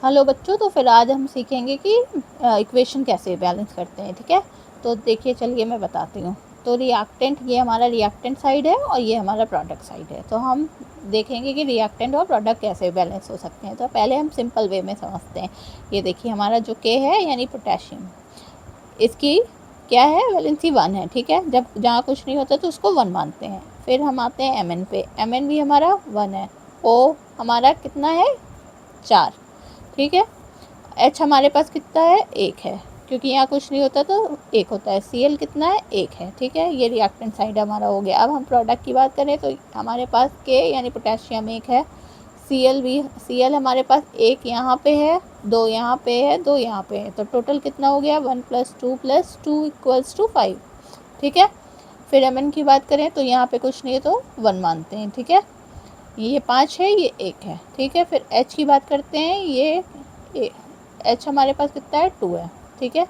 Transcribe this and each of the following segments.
Hello बच्चों, तो फिर आज हम सीखेंगे कि इक्वेशन कैसे बैलेंस करते हैं। ठीक है, तो देखिए चलिए मैं बताती हूँ। तो रिएक्टेंट, ये हमारा रिएक्टेंट साइड है और ये हमारा प्रोडक्ट साइड है। तो हम देखेंगे कि रिएक्टेंट और प्रोडक्ट कैसे बैलेंस हो सकते हैं। तो पहले हम सिंपल वे में समझते हैं। ये देखिए हमारा जो के है यानी पोटेशियम, इसकी क्या है, वैलेंसी 1 है। ठीक है, जब जहाँ कुछ नहीं होता तो उसको 1 मानते हैं। फिर हम आते हैं Mn पे, Mn भी हमारा 1 है। O हमारा कितना है, 4। ठीक है, H हमारे पास कितना है, 1 है, क्योंकि यहाँ कुछ नहीं होता तो 1 होता है। Cl कितना है, 1 है। ठीक है, ये रिएक्टेंट साइड हमारा हो गया। अब हम प्रोडक्ट की बात करें तो हमारे पास K यानी पोटेशियम 1 है, Cl हमारे पास 1 यहाँ पे है, 2 यहाँ पे है, 2 यहाँ पे है। तो टोटल कितना हो गया, 1 + 2 = 5। ठीक है, फिर Mn की बात करें तो यहाँ पे कुछ नहीं है तो 1 मानते हैं। ठीक है, ये 5 है, ये 1 है। ठीक है, फिर H की बात करते हैं, ये H हमारे पास कितना है, 2 है। ठीक है,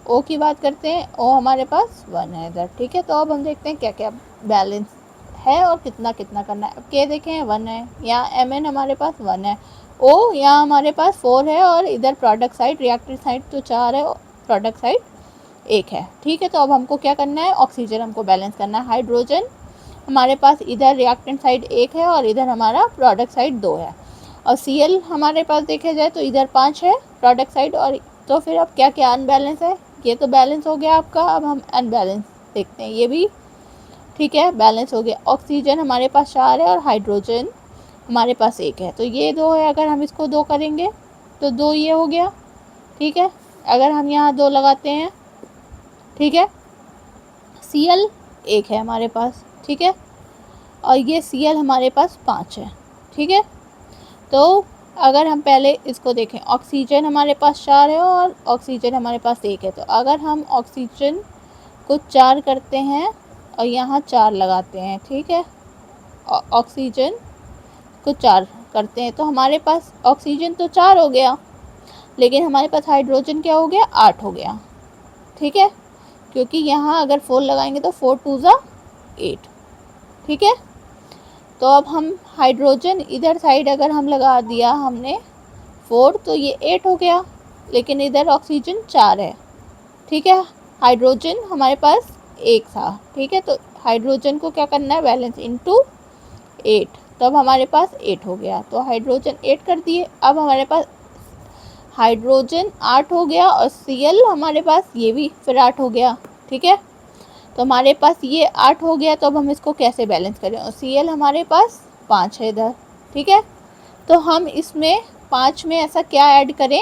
O की बात करते हैं, O हमारे पास 1 है इधर। ठीक है, तो अब हम देखते हैं क्या क्या बैलेंस है और कितना कितना करना है। अब K देखें 1 है, यहाँ Mn हमारे पास 1 है, O यहाँ हमारे पास 4 है, और इधर प्रोडक्ट साइड, रिएक्टेंट साइड तो 4 है, प्रोडक्ट साइड 1 है। ठीक है, तो अब हमको क्या करना है, ऑक्सीजन हमको बैलेंस करना है। हाइड्रोजन हमारे पास इधर रिएक्टेंट साइड 1 है और इधर हमारा प्रोडक्ट साइड 2 है। और Cl हमारे पास देखा जाए तो इधर 5 है प्रोडक्ट साइड, और तो फिर अब क्या क्या अनबैलेंस है, ये तो बैलेंस हो गया आपका। अब हम अनबैलेंस देखते हैं, ये भी ठीक है, बैलेंस हो गया। ऑक्सीजन हमारे पास 4 है और हाइड्रोजन हमारे पास 1 है, तो ये 2 है। अगर हम इसको 2 करेंगे तो 2 ये हो गया। ठीक है, अगर हम यहाँ 2 लगाते हैं, ठीक है, Cl 1 है हमारे पास। ठीक है, और ये Cl हमारे पास 5 है। ठीक है, तो अगर हम पहले इसको देखें, ऑक्सीजन हमारे पास 4 है और ऑक्सीजन हमारे पास 1 है। तो अगर हम ऑक्सीजन को 4 करते हैं और यहाँ 4 लगाते हैं, ठीक है, ऑक्सीजन को 4 करते हैं तो हमारे पास ऑक्सीजन तो 4 हो गया, लेकिन हमारे पास हाइड्रोजन क्या हो गया, 8 हो गया। ठीक है, क्योंकि यहाँ अगर 4 लगाएंगे तो 4 × 2 = 8। ठीक है, तो अब हम हाइड्रोजन इधर साइड अगर हम लगा दिया हमने 4 तो ये 8 हो गया, लेकिन इधर ऑक्सीजन 4 है। ठीक है, हाइड्रोजन हमारे पास 1 था। ठीक है, तो हाइड्रोजन को क्या करना है, बैलेंस इनटू 8, तब हमारे पास 8 हो गया। तो हाइड्रोजन 8 कर दिए। अब हमारे पास हाइड्रोजन 8 हो गया और Cl हमारे पास ये भी फिर 8 हो गया। ठीक है, तो हमारे पास ये 8 हो गया। तो अब हम इसको कैसे बैलेंस करें, और Cl हमारे पास 5 है इधर। ठीक है, तो हम इसमें 5 में ऐसा क्या ऐड करें,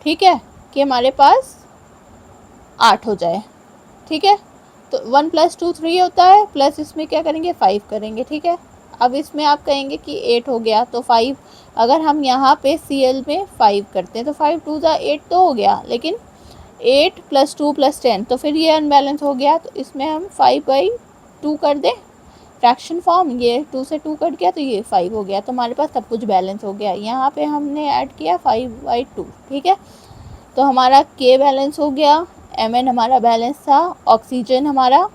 ठीक है, कि हमारे पास 8 हो जाए। ठीक है, तो 1 + 2 3 होता है, प्लस इसमें क्या करेंगे, 5 करेंगे। ठीक है, अब इसमें आप कहेंगे कि 8 हो गया तो 5, अगर हम यहाँ पे Cl में 5 करते हैं तो 5 × 2 = 8 तो हो गया, लेकिन 8 + 2 + 10 तो फिर ये अनबैलेंस हो गया। तो इसमें हम 5/2 कर दें, फ्रैक्शन फॉर्म, ये 2 से 2 कट गया तो ये 5 हो गया। तो हमारे पास सब कुछ बैलेंस हो गया। यहाँ पे हमने ऐड किया 5/2। ठीक है, तो हमारा K बैलेंस हो गया, Mn हमारा बैलेंस था, ऑक्सीजन हमारा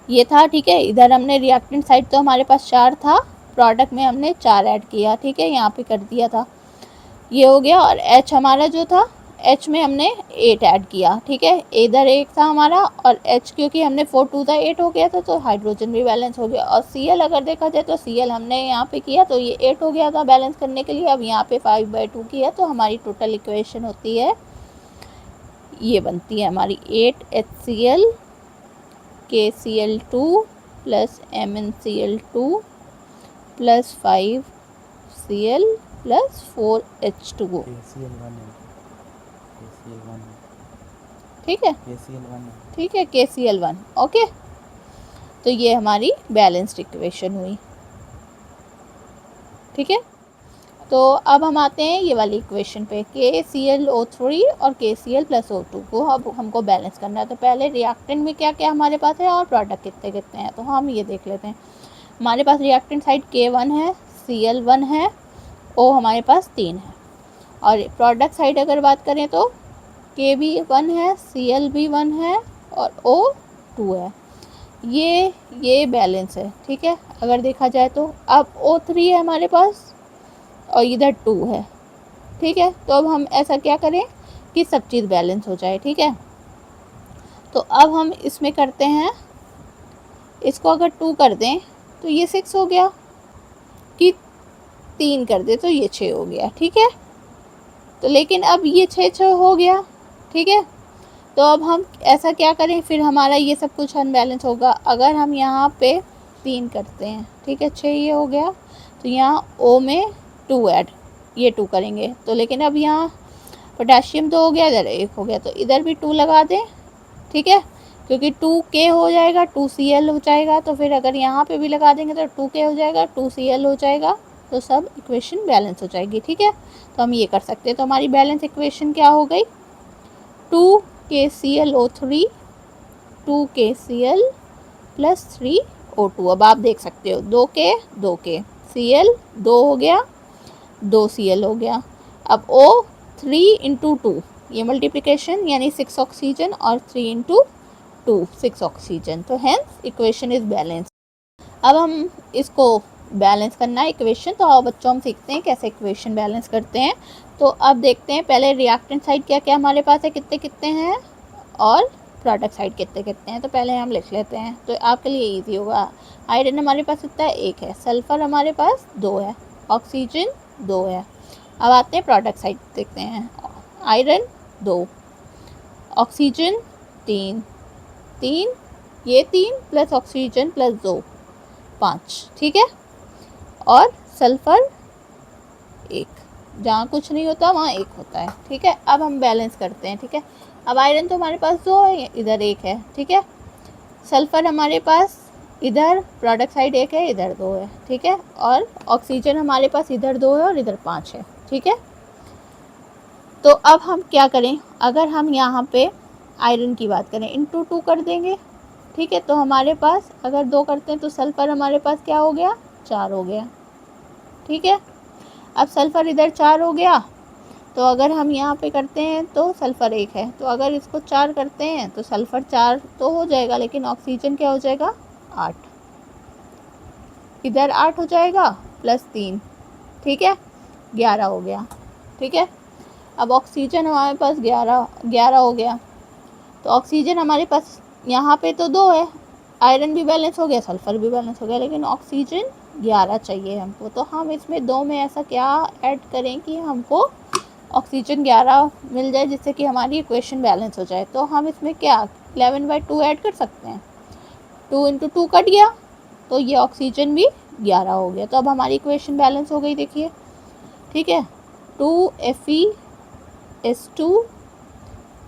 ये था। ठीक है, इधर हमने रिएक्टेंट साइड तो हमारे पास 4 था, प्रोडक्ट में हमने 4 ऐड किया। ठीक है, यहाँ पे कर दिया था, ये हो गया। और H हमारा जो था, H में हमने 8 ऐड किया। ठीक है, इधर 1 था हमारा, और H क्योंकि हमने 4 × 2 = 8 हो गया था, तो हाइड्रोजन भी बैलेंस हो गया। और Cl अगर देखा जाए तो Cl हमने यहाँ पे किया तो ये 8 हो गया था बैलेंस करने के लिए। अब यहाँ पे 5/2 किया तो हमारी टोटल इक्वेशन होती है, ये बनती है हमारी 8HCl KCl2 + MnCl2 + 5Cl + 4H2O। ठीक है, ठीक है, KCl1। ओके, तो ये हमारी बैलेंस्ड इक्वेशन हुई। ठीक है, तो अब हम आते हैं ये वाली इक्वेशन पे, KClO3 और KCl + O2 को अब हमको बैलेंस करना है। तो पहले रिएक्टेंट में क्या क्या हमारे पास है और प्रोडक्ट कितने कितने हैं, तो हम ये देख लेते हैं। हमारे पास रिएक्टेंट साइड K1 है, Cl1 है, O हमारे पास 3 है। और प्रोडक्ट साइड अगर बात करें तो K भी 1 है, Cl भी 1 है और O 2 है। ये बैलेंस है। ठीक है, अगर देखा जाए तो अब O3 है हमारे पास और इधर 2 है, ठीक है। तो अब हम ऐसा क्या करें कि सब चीज़ बैलेंस हो जाए, ठीक है। तो अब हम इसमें करते हैं, इसको अगर 2 कर दें तो ये 6 हो गया, कि 3 कर दे तो ये 6 हो गया, ठीक है। तो लेकिन अब ये 6 हो गया, ठीक है। तो अब हम ऐसा क्या करें, फिर हमारा ये सब कुछ अनबैलेंस होगा। अगर हम यहाँ पे 3 करते हैं, ठीक है, 6 ये हो गया, तो यहाँ O में 2 ऐड, ये 2 करेंगे तो, लेकिन अब यहाँ पोटेशियम 2 हो गया, इधर 1 हो गया, तो इधर भी 2 लगा दें, ठीक है, क्योंकि 2K हो जाएगा, 2Cl हो जाएगा। तो फिर अगर यहाँ पे भी लगा देंगे तो 2K हो जाएगा, 2Cl हो जाएगा, तो सब इक्वेशन बैलेंस हो जाएगी, ठीक है। तो हम ये कर सकते हैं। तो हमारी बैलेंस इक्वेशन क्या हो गई, 2KClO3 2KCl प्लस 3O2। अब आप देख सकते हो 2K Cl 2 हो गया, 2Cl हो गया। अब O 3 इंटू 2, ये मल्टीप्लिकेशन यानी 6 ऑक्सीजन, और 3 इंटू 2 6 ऑक्सीजन, तो हेंस इक्वेशन इज बैलेंस। अब हम इसको बैलेंस करना है इक्वेशन, तो आओ बच्चों हम सीखते हैं कैसे इक्वेशन बैलेंस करते हैं। तो अब देखते हैं पहले रिएक्टेंट साइड क्या क्या हमारे पास है, कितने कितने हैं, और प्रोडक्ट साइड कितने कितने हैं। तो पहले हम लिख लेते हैं, तो आपके लिए इजी होगा। आयरन हमारे पास कितना है, 1 है। सल्फ़र हमारे पास 2 है। ऑक्सीजन 2 है। अब आते हैं प्रोडक्ट साइड देखते हैं। आयरन 2, ऑक्सीजन 3, ये 3 प्लस ऑक्सीजन प्लस 2 5, ठीक है। और सल्फ़र 1, जहाँ कुछ नहीं होता वहाँ 1 होता है, ठीक है। अब हम बैलेंस करते हैं, ठीक है। अब आयरन तो हमारे पास 2 है, इधर 1 है, ठीक है। सल्फ़र हमारे पास इधर प्रोडक्ट साइड 1 है, इधर 2 है, ठीक है। और ऑक्सीजन हमारे पास इधर 2 है और इधर 5 है, ठीक है। तो अब हम क्या करें, अगर हम यहाँ पे आयरन की बात करें, इंटू 2 कर देंगे, ठीक है। तो हमारे पास अगर 2 करते हैं तो सल्फ़र हमारे पास क्या हो गया, 4 हो गया, ठीक है। अब सल्फ़र इधर 4 हो गया, तो अगर हम यहाँ पे करते हैं तो सल्फ़र 1 है, तो अगर इसको 4 करते हैं तो सल्फ़र 4 तो हो जाएगा, लेकिन ऑक्सीजन क्या हो जाएगा, 8, इधर 8 हो जाएगा प्लस 3, ठीक है, 11 हो गया, ठीक है। अब ऑक्सीजन हमारे पास 11 हो गया, तो ऑक्सीजन हमारे पास यहाँ पे तो 2 है, आयरन भी बैलेंस हो गया, सल्फ़र भी बैलेंस हो गया, लेकिन ऑक्सीजन 11 चाहिए हमको। तो हम इसमें 2 में ऐसा क्या ऐड करें कि हमको ऑक्सीजन 11 मिल जाए, जिससे कि हमारी इक्वेशन बैलेंस हो जाए। तो हम इसमें क्या 11/2 ऐड कर सकते हैं, 2 इंटू 2 कट गया, तो ये ऑक्सीजन भी 11 हो गया। तो अब हमारी इक्वेशन बैलेंस हो गई, देखिए, ठीक है। 2FeS2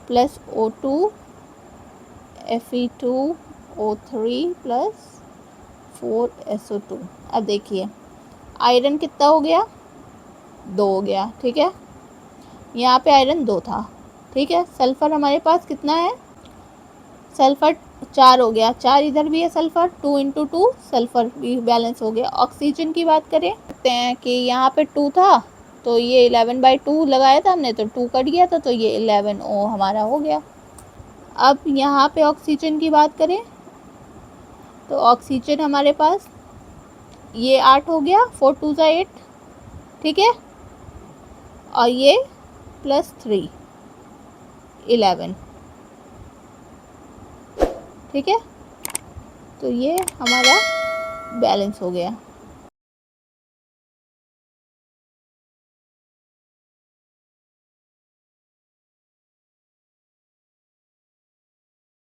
plus O2 Fe2O3 plus 4SO2। अब देखिए आयरन कितना हो गया, 2 हो गया, ठीक है। यहाँ पे आयरन 2 था, ठीक है। सल्फ़र हमारे पास कितना है, सल्फ़र 4 हो गया, 4 इधर भी है सल्फ़र, 2 इंटू 2 सल्फ़र भी बैलेंस हो गया। ऑक्सीजन की बात करें सकते हैं कि यहाँ पे 2 था, तो ये 11/2 लगाया था हमने, तो 2 कट गया था, तो ये 11O हमारा हो गया। अब यहाँ पे ऑक्सीजन की बात करें तो ऑक्सीजन हमारे पास ये 8 हो गया, 4 2 8, ठीक है। और ये प्लस 3 11, ठीक है। तो ये हमारा बैलेंस हो गया।